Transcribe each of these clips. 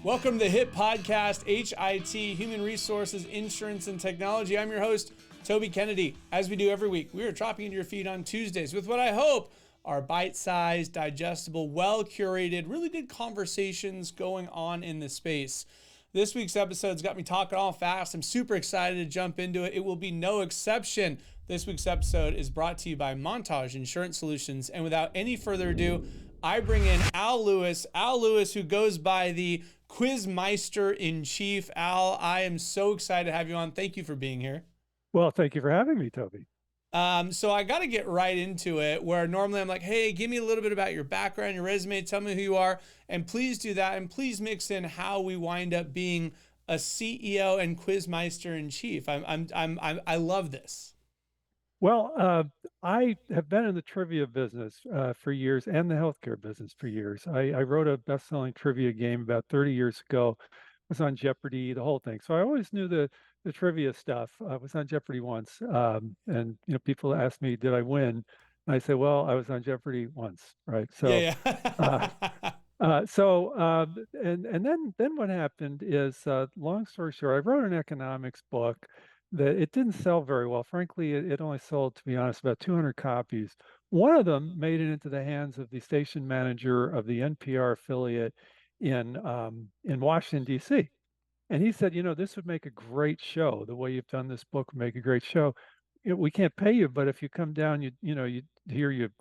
Welcome to the hit podcast, H.I.T, Human Resources, Insurance, and Technology. I'm your host, Toby Kennedy. As we do every week, we are dropping into your feed on Tuesdays with what I hope are bite-sized, digestible, well-curated, really good conversations going on in the space. This week's episode's got me talking all fast. I'm super excited to jump into it. It will be no exception. This week's episode is brought to you by Montage Insurance Solutions. And without any further ado, I bring in Al Lewis. Al Lewis, who goes by the Quizmeister-In-Chief. Al, I am so excited to have you on. Thank you for being here. Well, thank you for having me, Toby. So I got to get right into it, where normally I'm like, hey, give me a little bit about your background, your resume, tell me who you are, and please do that. And please mix in how we wind up being a CEO and Quizmeister-In-Chief. I love this. Well, I have been in the trivia business for years and the healthcare business for years. I wrote a best-selling trivia game about 30 years ago. It was on Jeopardy, the whole thing. So I always knew the trivia stuff. I was on Jeopardy once, and people ask me, "Did I win?" And I say, "Well, I was on Jeopardy once, right?" So, Yeah. and then what happened is, long story short, I wrote an economics book that it didn't sell very well. Frankly, it only sold, to be honest, about 200 copies. One of them made it into the hands of the station manager of the NPR affiliate in Washington, D.C. And he said, this would make a great show. The way you've done this book would make a great show. We can't pay you, but if you come down, you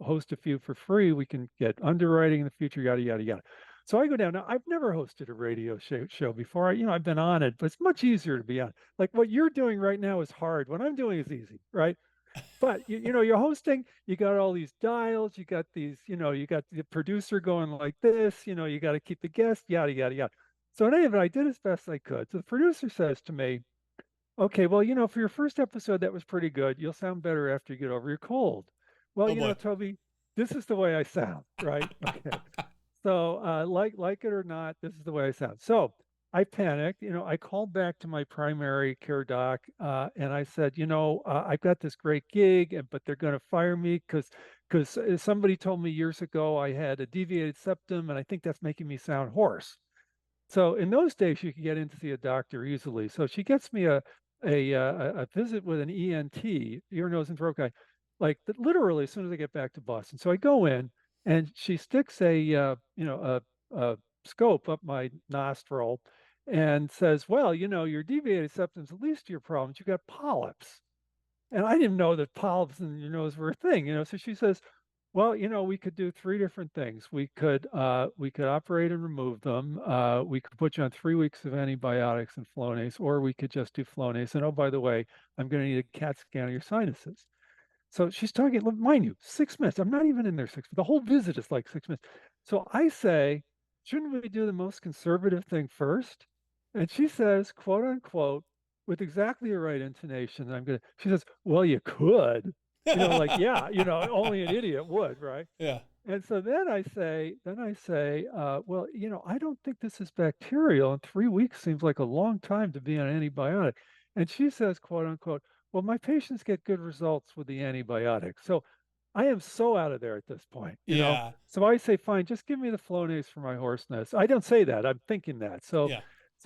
host a few for free, we can get underwriting in the future, yada, yada, yada. So I go down. Now, I've never hosted a radio show before. I've been on it, but it's much easier to be on. Like what you're doing right now is hard. What I'm doing is easy, right? But you're hosting, you got all these dials, you got these, you got the producer going like this, you got to keep the guest, yada, yada, yada. So in any event, I did as best I could. So the producer says to me, okay, well, for your first episode, that was pretty good. You'll sound better after you get over your cold. Well, boy. Toby, this is the way I sound, right? Okay. So like it or not, this is the way I sound. So I panicked. I called back to my primary care doc, and I said, I've got this great gig, but they're going to fire me because somebody told me years ago I had a deviated septum, and I think that's making me sound hoarse. So in those days, you could get in to see a doctor easily. So she gets me a visit with an ENT, ear, nose, and throat guy, like literally as soon as I get back to Boston. So I go in, and she sticks a scope up my nostril and says, well, your deviated septum's the least of your problems. You got polyps. And I didn't know that polyps in your nose were a thing, so she says, well, we could do three different things. We could operate and remove them. We could put you on 3 weeks of antibiotics and Flonase, or we could just do Flonase. And oh, by the way, I'm going to need a CAT scan of your sinuses. So she's talking, mind you, 6 minutes. I'm not even in there 6 minutes. The whole visit is like 6 minutes. So I say, shouldn't we do the most conservative thing first? And she says, quote unquote, with exactly the right intonation, she says, well, you could. Yeah, only an idiot would, right? Yeah. And so then I say, well, I don't think this is bacterial, and 3 weeks seems like a long time to be on antibiotic. And she says, quote unquote, well, my patients get good results with the antibiotic. So I am so out of there at this point, Yeah. So I say, fine, just give me the Flonase for my hoarseness. I don't say that. I'm thinking that. So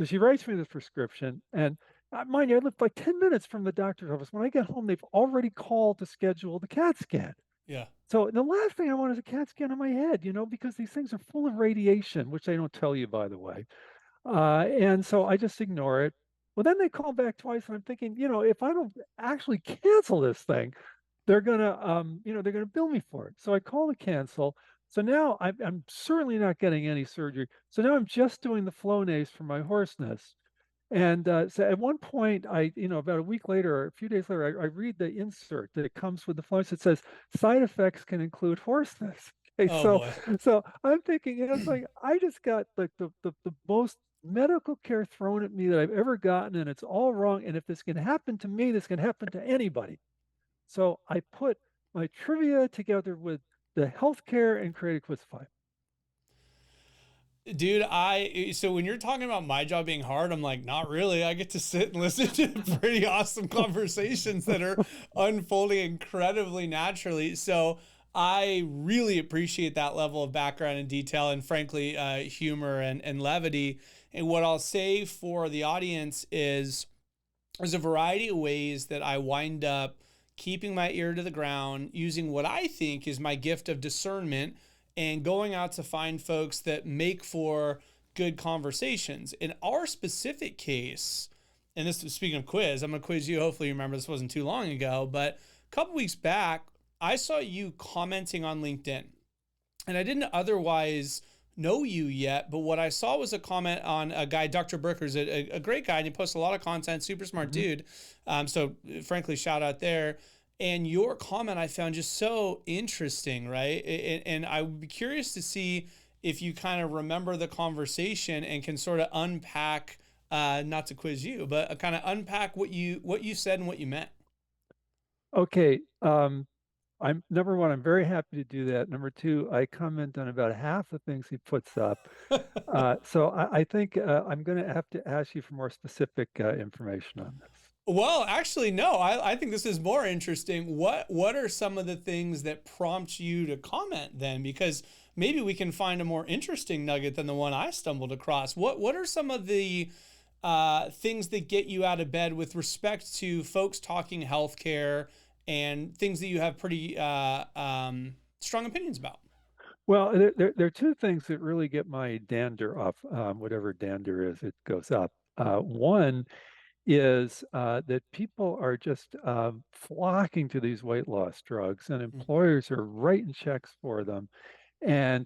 she writes me this prescription, and mind you, I live like 10 minutes from the doctor's office. When I get home, they've already called to schedule the CAT scan. Yeah. So the last thing I want is a CAT scan on my head, because these things are full of radiation, which they don't tell you, by the way. And so I just ignore it. Well, then they call back twice, and I'm thinking, if I don't actually cancel this thing, they're gonna bill me for it. So I call to cancel. So now I'm certainly not getting any surgery. So now I'm just doing the Flonase for my hoarseness. And so at one point, about a week later, or a few days later, I read the insert that comes with the Flonase. It says side effects can include hoarseness. Okay, so I'm thinking, it's like I just got like the most medical care thrown at me that I've ever gotten, and it's all wrong. And if this can happen to me, this can happen to anybody. So I put my trivia together with the healthcare and created Quizify. Dude, so when you're talking about my job being hard, I'm like, not really. I get to sit and listen to pretty awesome conversations that are unfolding incredibly naturally. So I really appreciate that level of background and detail, and frankly, humor and levity. And what I'll say for the audience is there's a variety of ways that I wind up keeping my ear to the ground, using what I think is my gift of discernment, and going out to find folks that make for good conversations. In our specific case, and this is speaking of quiz, I'm going to quiz you. Hopefully you remember this wasn't too long ago, but a couple weeks back, I saw you commenting on LinkedIn. And I didn't otherwise know you yet, but what I saw was a comment on a guy, Dr. Brooker's a great guy, and he posts a lot of content, super smart dude. So frankly, shout out there. And your comment I found just so interesting, right? And I would be curious to see if you kind of remember the conversation and can sort of unpack, not to quiz you, but kind of unpack what you said and what you meant. Okay. I'm number one, I'm very happy to do that. Number two, I comment on about half the things he puts up. So I think I'm going to have to ask you for more specific information on this. Well, actually, no. I think this is more interesting. What are some of the things that prompt you to comment then? Because maybe we can find a more interesting nugget than the one I stumbled across. What are some of the things that get you out of bed with respect to folks talking healthcare and things that you have pretty strong opinions about? Well, there are two things that really get my dander up, whatever dander is, it goes up. One is that people are just flocking to these weight loss drugs, and employers are writing checks for them. And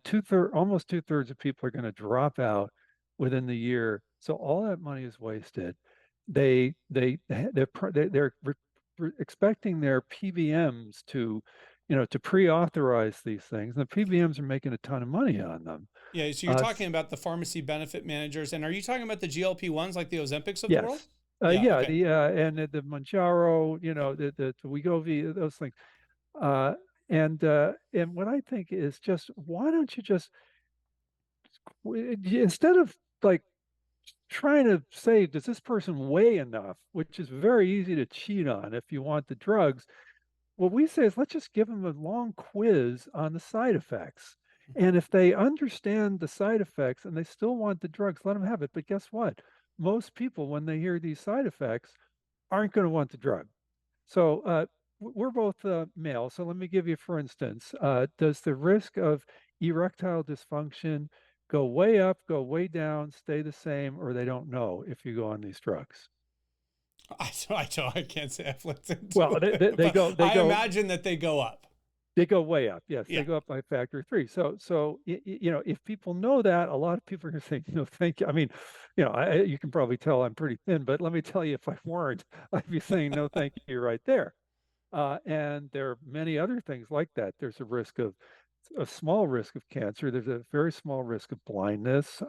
almost two-thirds of people are going to drop out within the year. So all that money is wasted. They're expecting their PBMs to pre-authorize these things. And the PBMs are making a ton of money on them. Yeah, so you're talking about the pharmacy benefit managers, and are you talking about the GLP-1s like the Ozempics of the world? Yes. Yeah. Okay. And the Mounjaro, the Wegovy, those things. And what I think is just, why don't you just, instead of like trying to say, does this person weigh enough, which is very easy to cheat on if you want the drugs, what we say is let's just give them a long quiz on the side effects. And if they understand the side effects and they still want the drugs, let them have it. But guess what? Most people, when they hear these side effects, aren't going to want the drug. So we're both male. So let me give you, for instance, does the risk of erectile dysfunction go way up, go way down, stay the same, or they don't know if you go on these drugs? I can't say I've looked into Well, it. I imagine that they go up. They go way up. Yes, Yeah. they go up by factor 3. So if people know that, a lot of people are going to say, no, thank you. I mean, you can probably tell I'm pretty thin, but let me tell you, if I weren't, I'd be saying no, thank you right there. And there are many other things like that. There's a small risk of cancer. There's a very small risk of blindness.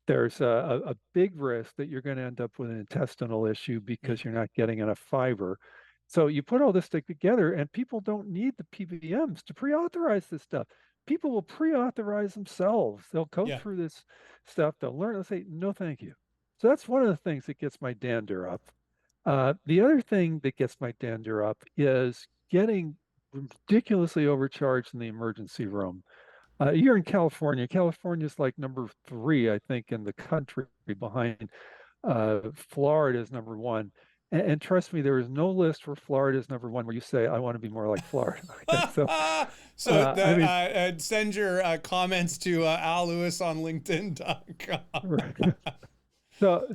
There's a big risk that you're going to end up with an intestinal issue because you're not getting enough fiber. So you put all this together, and people don't need the PBMs to pre-authorize this stuff. People will pre-authorize themselves. They'll go through this stuff. They'll learn. They'll say, no, thank you. So that's one of the things that gets my dander up. The other thing that gets my dander up is getting ridiculously overcharged in the emergency room. You're in California. California is like number 3, I think, in the country, behind Florida is number 1. And trust me, there is no list where Florida is number 1 where you say, I want to be more like Florida. Okay, send your comments to Al Lewis on LinkedIn.com. Right. So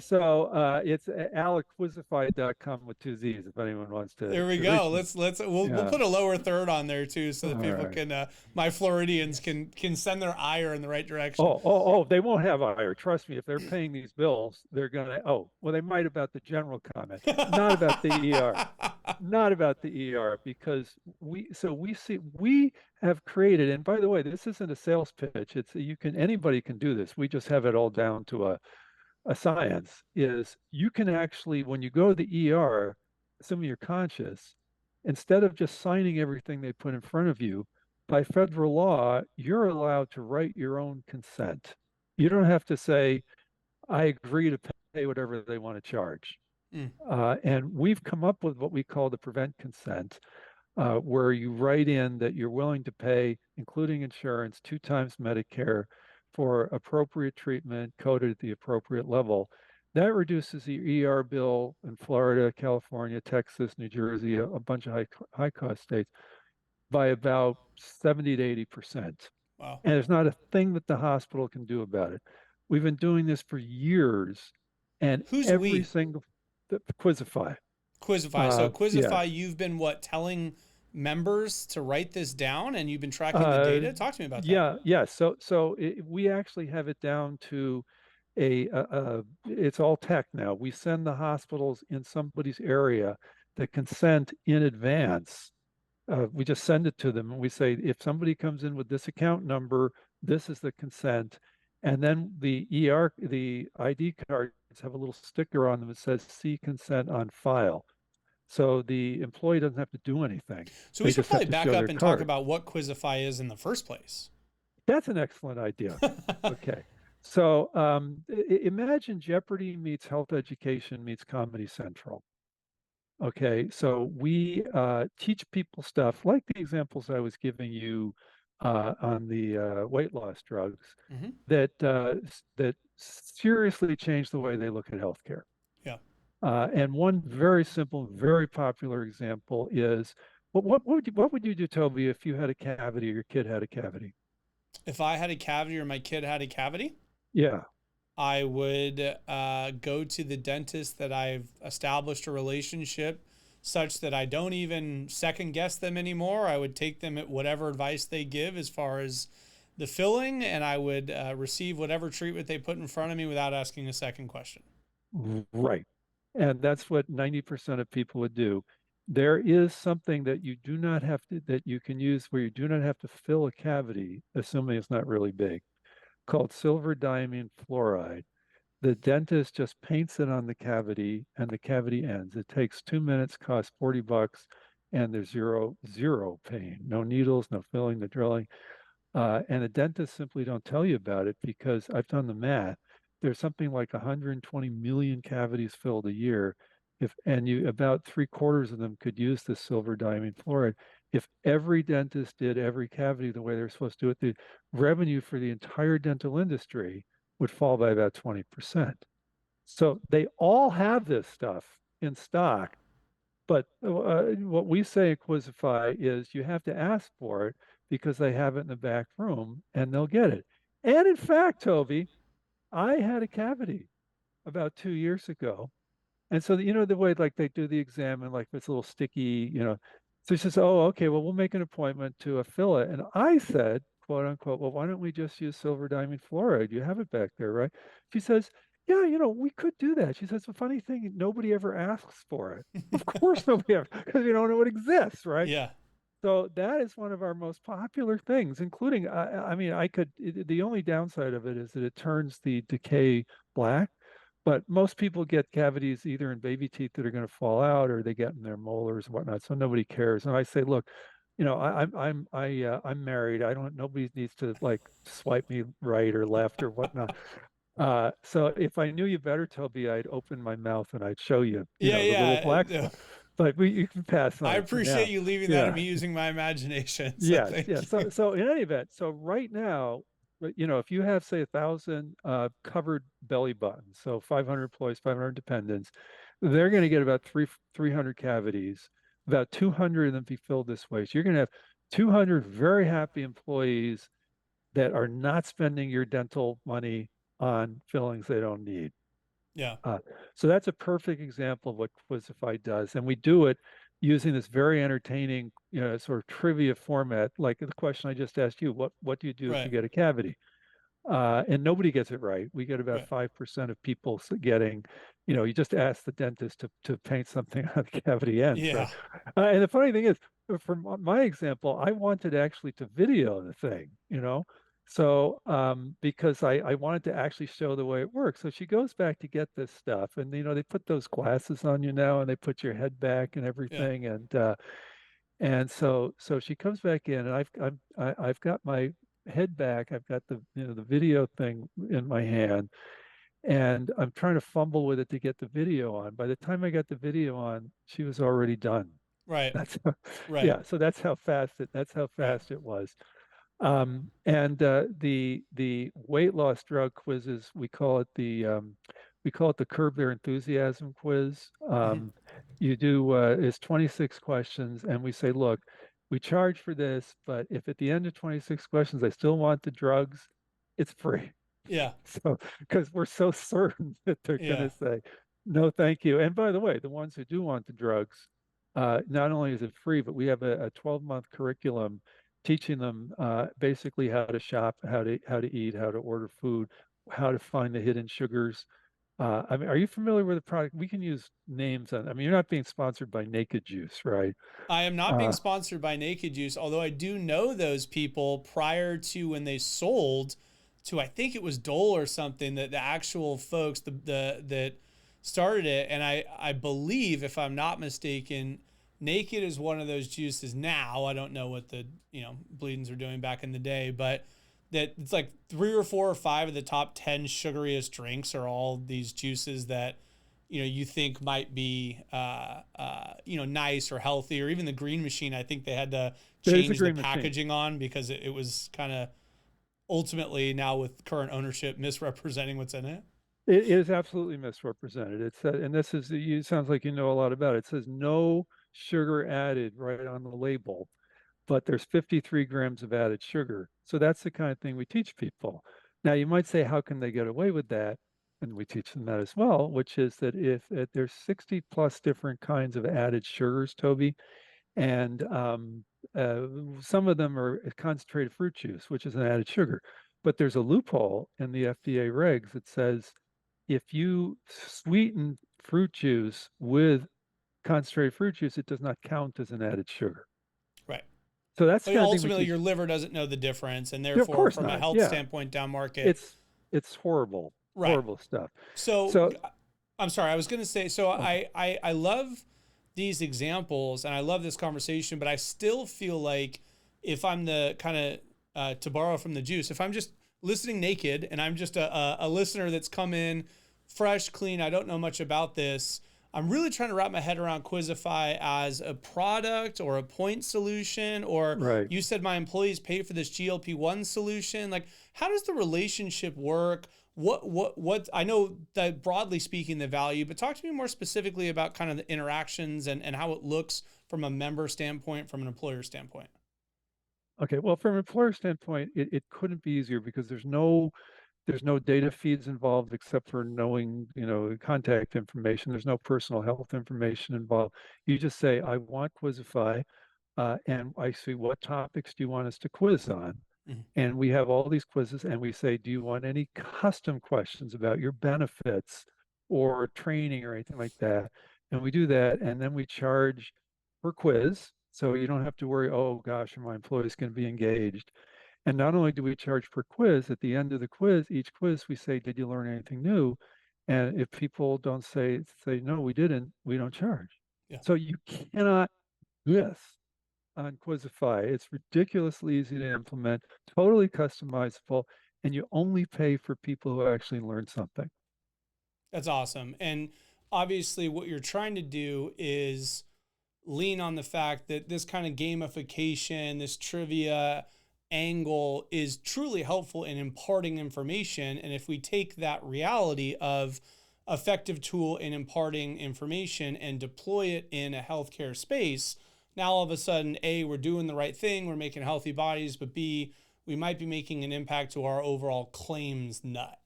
it's alquizify.com with 2 Z's if anyone wants to. There we go. We'll put a lower third on there too, so that people can my Floridians can send their ire in the right direction. They won't have ire. Trust me, if they're paying these bills, they're gonna. They might about the general comment, not about the ER, not about the ER, because we have created. And by the way, this isn't a sales pitch. Anybody can do this. We just have it all down to a science. Is you can actually, when you go to the ER, assuming you're conscious, instead of just signing everything they put in front of you, by federal law, you're allowed to write your own consent. You don't have to say, I agree to pay whatever they want to charge. And we've come up with what we call the prevent consent, where you write in that you're willing to pay, including insurance, 2 times Medicare for appropriate treatment, coded at the appropriate level. That reduces the ER bill in Florida, California, Texas, New Jersey, a bunch of high cost states by about 70 to 80%. Wow. And there's not a thing that the hospital can do about it. We've been doing this for years, and Who's every we? single Quizify. Quizify. So Yeah. Quizify, you've been what, telling members to write this down and you've been tracking the Uh, data? Talk to me about that. yeah, yeah. We actually have it down to it's all tech now. We send the hospitals in somebody's area the consent in advance. We just send it to them and we say, if somebody comes in with this account number, this is the consent. And then the ID cards have a little sticker on them that says see consent on file. So the employee doesn't have to do anything. So we They should just have probably to back show up their and talk card. about what Quizify is in the first place. That's an excellent idea. Okay. So imagine Jeopardy meets health education meets Comedy Central. Okay, so we teach people stuff like the examples I was giving you on the weight loss drugs Hmm. that seriously change the way they look at healthcare. Yeah. And one very simple, very popular example is what would you do, Toby, if you had a cavity or your kid had a cavity? If I had a cavity or my kid had a cavity, Yeah. I would go to the dentist that I've established a relationship such that I don't even second guess them anymore. I would take them at whatever advice they give as far as the filling, and I would receive whatever treatment they put in front of me without asking a second question. Right. And that's what 90% of people would do. There is something that you do not have to, that you can use where you do not have to fill a cavity, assuming it's not really big, called silver diamine fluoride. The dentist just paints it on the cavity and the cavity ends. It takes 2 minutes, costs $40, and there's zero pain. No needles, no filling, no drilling. And the dentists simply don't tell you about it because I've done the math. There's something like 120 million cavities filled a year. If and you about three-quarters of them could use the silver diamine fluoride. If every dentist did every cavity the way they're supposed to do it, the revenue for the entire dental industry would fall by about 20%. So they all have this stuff in stock, but what we say at Quizify is you have to ask for it because they have it in the back room and they'll get it. And in fact, Toby, I had a cavity about 2 years ago. And so, the way like they do the exam and like it's a little sticky, So she says, oh, okay, well, we'll make an appointment to fill it. And I said, quote unquote, well, why don't we just use silver diamond fluoride? You have it back there, right? She says, yeah, we could do that. She says, the funny thing, nobody ever asks for it. Of course, nobody ever, because we don't know it exists, right? Yeah. So that is one of our most popular things, including, I mean, the only downside of it is that it turns the decay black, but most people get cavities either in baby teeth that are going to fall out or they get in their molars and whatnot. So nobody cares. And I say, look, I'm married. Nobody needs to like swipe me right or left or whatnot. So if I knew you better, Toby, I'd open my mouth and I'd show you, Yeah. the little black Yeah. spot. But you can pass I on it for appreciate now. you leaving that and Yeah. me using my imagination. So Yes, thank yes. you. So in any event, so right now, if you have say 1,000 covered belly buttons, so 500 employees, 500 dependents, they're going to get about 300 cavities. About 200 of them be filled this way. So you're going to have 200 very happy employees that are not spending your dental money on fillings they don't need. Yeah. Uh, so that's a perfect example of what Quizify does. And we do it using this very entertaining, sort of trivia format, like the question I just asked you, what do you do if you Right. get a cavity? And nobody gets it right. We get about Right. 5% of people getting, you just ask the dentist to paint something on the cavity ends, right? Yeah. And the funny thing is, from my example, I wanted actually to video the thing. So because I wanted to actually show the way it works. So she goes back to get this stuff, and they put those glasses on you now, and they put your head back and Yeah. everything, and so she comes back in, and I've got my head back. I've got the video thing in my hand, and I'm trying to fumble with it to get the video on. By the time I got the video on, she was already done. Right. That's how, Right. yeah. So that's how fast Right. it was. And the weight loss drug quizzes, we call it the Curb Their Enthusiasm quiz. Mhm. You do It's 26 questions, and we say, look, we charge for this, but if at the end of 26 questions they still want the drugs, it's free. Yeah. So, because we're so certain that they're going Yeah. to say, no, thank you. And by the way, the ones who do want the drugs, not only is it free, but we have a 12-month curriculum teaching them basically how to shop, how to eat, how to order food, how to find the hidden sugars. I mean, are you familiar with the product? We can use names on. I mean, you're not being sponsored by Naked Juice, right? I am not being Uh, sponsored by Naked Juice, although I do know those people prior to when they sold to, I think it was Dole or something, that the actual folks the that started it. And I believe, if I'm not mistaken, Naked is one of those juices now. I don't know what the bleedings were doing back in the day, but that it's like 3 or 4 or 5 of the top 10 sugariest drinks are all these juices that you think might be nice or healthy, or even the Green Machine. I think they had to there's a change the green machine. packaging on because it was kind of ultimately, now with current ownership, misrepresenting what's in it. It is absolutely misrepresented. It said, and this is, you sounds like you know a lot about it. It says no sugar added right on the label, but there's 53 grams of added sugar. So that's the kind of thing we teach people. Now, you might say, how can they get away with that? And we teach them that as well, which is that if there's 60 plus different kinds of added sugars, Toby, and uh, some of them are concentrated fruit juice, which is an added sugar. But there's a loophole in the FDA regs that says if you sweeten fruit juice with concentrated fruit juice, it does not count as an added sugar. Right. So that's the But kind of thing we ultimately, teach. your liver doesn't know the difference, and Yeah, of therefore, course from a not. health Yeah, standpoint, down market. it's it's horrible, Right. horrible stuff. So So I'm sorry, I was going to say, so okay, I love these examples and I love this conversation, but I still feel like, if I'm the kind of, to borrow from the juice, if I'm just listening naked and I'm just a listener that's come in fresh, clean, I don't know much about this. I'm really trying to wrap my head around Quizify as a product or a point solution, or right. you said my employees pay for this GLP-1 solution. Like, how does the relationship work? What I know that, broadly speaking, the value, but talk to me more specifically about kind of the interactions and how it looks from a member standpoint, from an employer standpoint. Okay, well, from an employer standpoint, it couldn't be easier because there's no data feeds involved except for knowing, contact information. There's no personal health information involved. You just say, I want Quizify, and I see what topics do you want us to quiz on? Mhm. And we have all these quizzes, and we say, do you want any custom questions about your benefits or training or anything like that? And we do that, and then we charge per quiz. So you don't have to worry, oh gosh, are my employees going to be engaged? And not only do we charge per quiz, at the end of the quiz, each quiz, we say, did you learn anything new? And if people don't say no, we didn't, we don't charge. Yeah, So you cannot miss on Quizify. It's ridiculously easy to implement, totally customizable, and you only pay for people who actually learn something. that's awesome. And obviously, what you're trying to do is lean on the fact that this kind of gamification, this trivia angle is truly helpful in imparting information. And if we take that reality of effective tool in imparting information and deploy it in a healthcare space, now all of a sudden, A, we're doing the right thing, we're making healthy bodies, but B, we might be making an impact to our overall claims nut.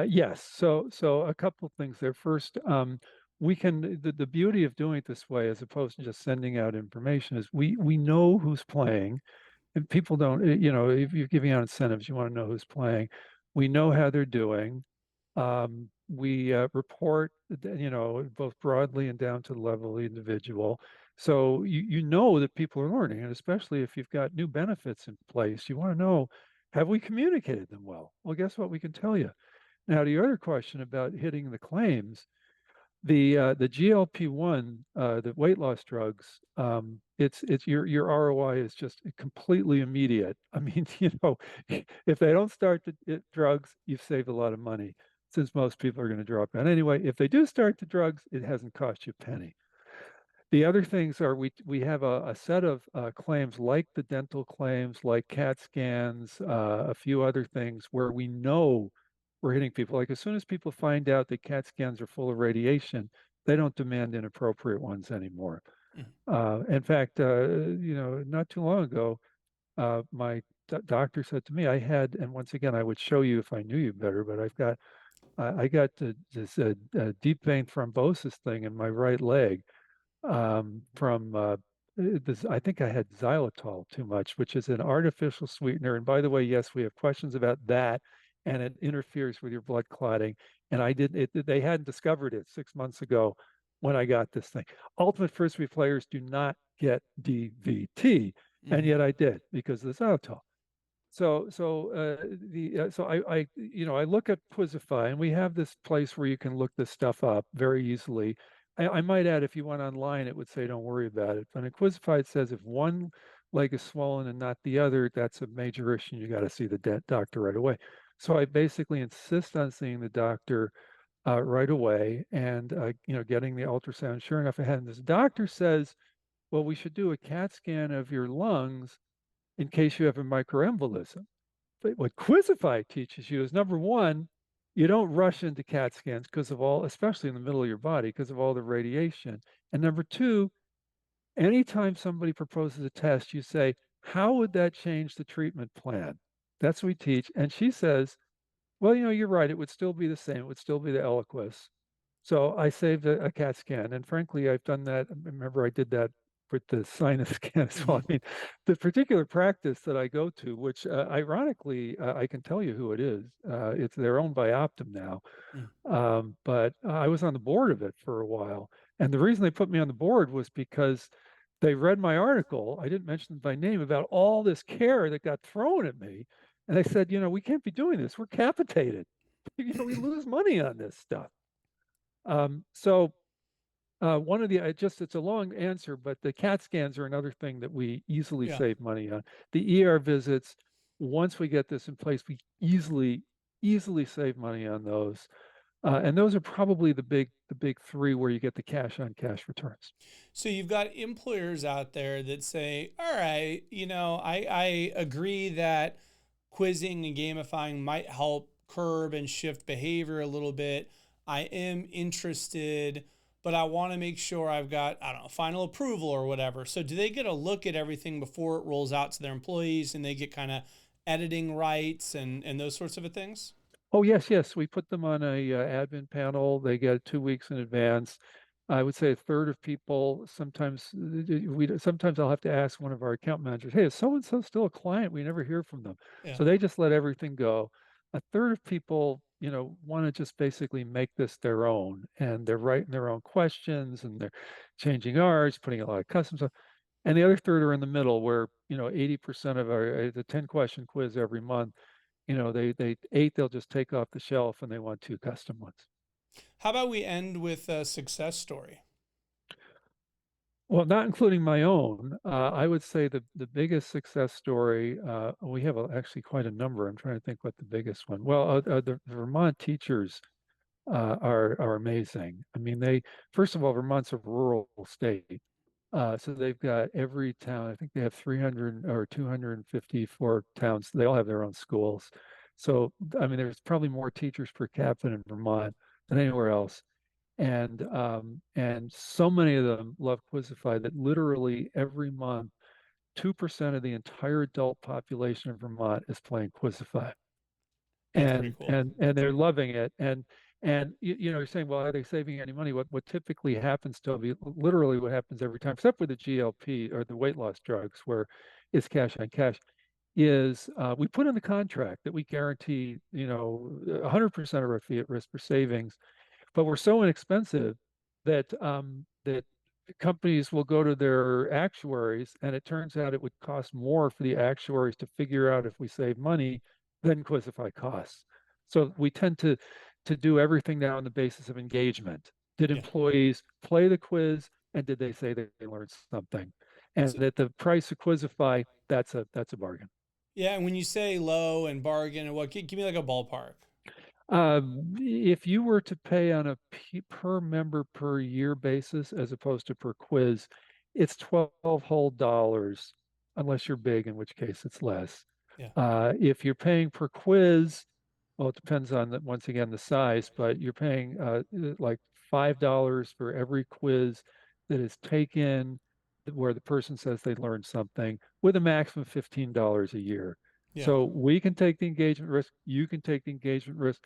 Yes. So a couple of things there. First, the beauty of doing it this way, as opposed to just sending out information, is we know who's playing, and people don't. If you're giving out incentives, you want to know who's playing. We know how they're doing. We report, both broadly and down to the level of the individual. So you know that people are learning, and especially if you've got new benefits in place, you want to know, have we communicated them well? Well, guess what? We can tell you. Now, to your other question about hitting the claims, the GLP-1, the weight loss drugs, it's your ROI is just completely immediate. I mean, if they don't start the drugs, you've saved a lot of money since most people are going to drop out anyway. If they do start the drugs, it hasn't cost you a penny. The other things are we have a set of claims like the dental claims, like CAT scans, a few other things where we know we're hitting people. Like as soon as people find out that CAT scans are full of radiation, they don't demand inappropriate ones anymore. Mm. In fact, not too long ago, my doctor said to me, I had, and once again, I would show you if I knew you better, but I got this deep vein thrombosis thing in my right leg from this. I think I had xylitol too much, which is an artificial sweetener. And by the way, yes, we have questions about that, and it interferes with your blood clotting. And I didn't. They hadn't discovered it 6 months ago when I got this thing. Ultimate frisbee players do not get DVT, and Hmm. yet I did because of the xylitol. So I look at Quizify, and we have this place where you can look this stuff up very easily. I might add, if you went online, it would say don't worry about it. But in Quizify, it says if one leg is swollen and not the other, that's a major issue. You got to see the doctor right away. So I basically insist on seeing the doctor right away, and getting the ultrasound. Sure enough, ahead, and this doctor says, "Well, we should do a CAT scan of your lungs in case you have a microembolism." But what Quizify teaches you is, number one, you don't rush into CAT scans because of all, especially in the middle of your body, because of all the radiation. And number two, anytime somebody proposes a test, you say, how would that change the treatment plan? That's what we teach. And she says, well, you're right. It would still be the same. It would still be the Eliquis. So I saved a CAT scan. And frankly, I've done that. I remember I did that with the sinus scan as well. Hmm. I mean, the particular practice that I go to, which ironically, I can tell you who it is. They're owned by Optum now. Mm. But I was on the board of it for a while. And the reason they put me on the board was because they read my article. I didn't mention it by name about all this care that got thrown at me. And they said, we can't be doing this. We're capitated. We lose money on this stuff. So one of the, it's a long answer, but the CAT scans are another thing that we easily Yeah. save money on. The ER visits, once we get this in place, we easily save money on those. And those are probably the big three where you get the cash on cash returns. So you've got employers out there that say, all right, I agree that quizzing and gamifying might help curb and shift behavior a little bit. I am interested, but I want to make sure I've got, I don't know, final approval or whatever. So do they get a look at everything before it rolls out to their employees and they get kind of editing rights and those sorts of things? Oh, yes, yes. We put them on a admin panel. They get it 2 weeks in advance. I would say a third of people. Sometimes I'll have to ask one of our account managers, "Hey, is so and so still a client? We never hear from them." Yeah. So they just let everything go. A third of people, want to just basically make this their own, and they're writing their own questions and they're changing ours, putting a lot of custom stuff. And the other third are in the middle, where 80% of the 10-question quiz every month, they'll just take off the shelf and they want two custom ones. How about we end with a success story? Well, not including my own, I would say the biggest success story, we have actually quite a number. I'm trying to think what the biggest one. Well, the Vermont teachers are amazing. I mean, first of all, Vermont's a rural state. So they've got every town, I think they have 300 or 254 towns. They all have their own schools. So, I mean, there's probably more teachers per capita in Vermont than anywhere else. And so many of them love Quizify that literally every month, 2% of the entire adult population of Vermont is playing Quizify, That's pretty cool. and they're loving it. And you're saying, well, are they saving any money? What typically happens, Toby, literally what happens every time, except with the GLP or the weight loss drugs, where it's cash on cash, is we put in the contract that we guarantee 100% of our fee at risk for savings, but we're so inexpensive that companies will go to their actuaries, and it turns out it would cost more for the actuaries to figure out if we save money than Quizify costs. So we tend to do everything now on the basis of engagement. Did Yeah. employees play the quiz, and did they say that they learned something? So, And at the price of Quizify, that's a bargain. yeah. And when you say low and bargain and what, give me like a ballpark. If you were to pay on a per member per year basis as opposed to per quiz, it's 12 whole dollars, unless you're big, in which case it's less. Yeah. If you're paying per quiz, well, it depends on once again the size, but you're paying like $5 for every quiz that is taken where the person says they learned something, with a maximum of $15 a year. Yeah. So we can take the engagement risk, you can take the engagement risk.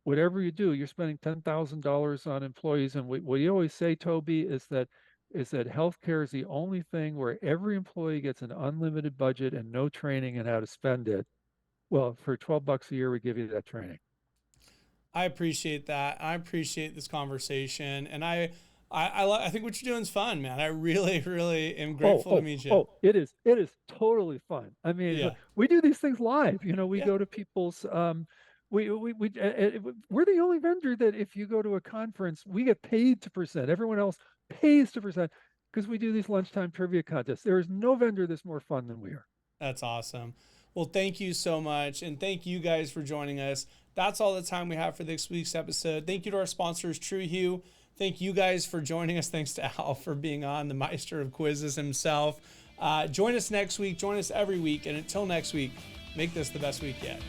Whatever you do, you're spending $10,000 on employees. And what you always say, Toby, is that healthcare is the only thing where every employee gets an unlimited budget and no training in how to spend it. Well, for $12 a year, we give you that training. I appreciate that. I appreciate this conversation, and I think what you're doing is fun, man. I really, really am grateful to meet you. It is totally fun. I mean, Yeah. we do these things live. We Yeah. go to people's. We're the only vendor that if you go to a conference, we get paid to present. Everyone else pays to present because we do these lunchtime trivia contests. There is no vendor that's more fun than we are. That's awesome. Well, thank you so much. And thank you guys for joining us. That's all the time we have for this week's episode. Thank you to our sponsors, TrueHue. Thank you guys for joining us. Thanks to Al for being on, the Meister of Quizzes himself. Join us next week. Join us every week. And until next week, make this the best week yet.